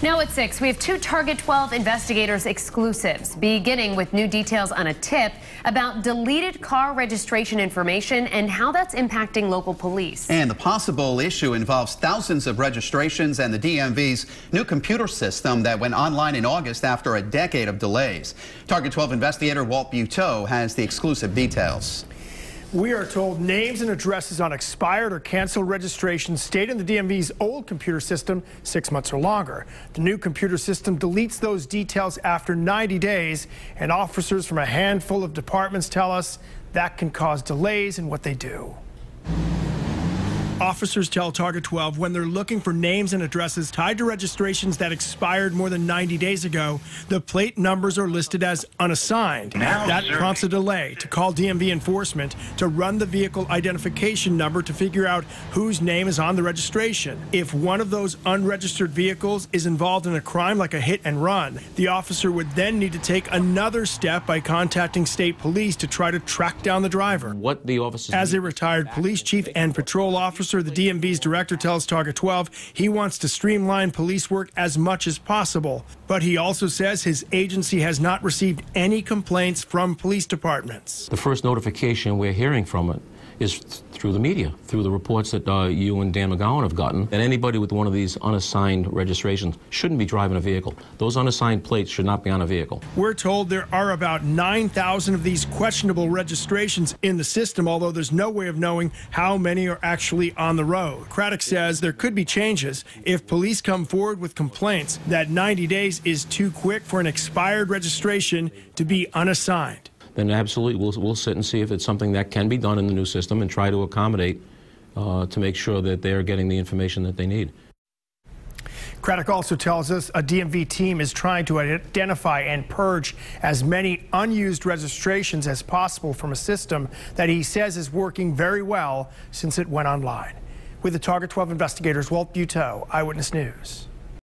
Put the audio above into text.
Now at 6, we have two Target 12 investigators exclusives, beginning with new details on a tip about deleted car registration information and how that's impacting local police. And the possible issue involves thousands of registrations and the DMV's new computer system that went online in August after a decade of delays. Target 12 investigator Walt Buteau has the exclusive details. We are told names and addresses on expired or canceled registrations stayed in the DMV's old computer system 6 months or longer. The new computer system deletes those details after 90 days, and officers from a handful of departments tell us that can cause delays in what they do. Officers tell Target 12 when they're looking for names and addresses tied to registrations that expired more than 90 days ago, the plate numbers are listed as unassigned. That prompts a delay to call DMV enforcement to run the vehicle identification number to figure out whose name is on the registration. If one of those unregistered vehicles is involved in a crime like a hit and run, the officer would then need to take another step by contacting state police to try to track down the driver. What the officers As a retired police chief and patrol officer, the DMV's director tells Target 12 he wants to streamline police work as much as possible. But he also says his agency has not received any complaints from police departments. The first notification we're hearing from it is through the media, through the reports that you and Dan McGowan have gotten, that anybody with one of these unassigned registrations shouldn't be driving a vehicle. Those unassigned plates should not be on a vehicle. We're told there are about 9,000 of these questionable registrations in the system, although there's no way of knowing how many are actually on the road. Craddock says there could be changes if police come forward with complaints that 90 days is too quick for an expired registration to be unassigned. Then absolutely we'll sit and see if it's something that can be done in the new system and try to accommodate to make sure that they're getting the information that they need. Craddock also tells us a DMV team is trying to identify and purge as many unused registrations as possible from a system that he says is working very well since it went online. With the Target 12 investigators, Walt Buteau, Eyewitness News.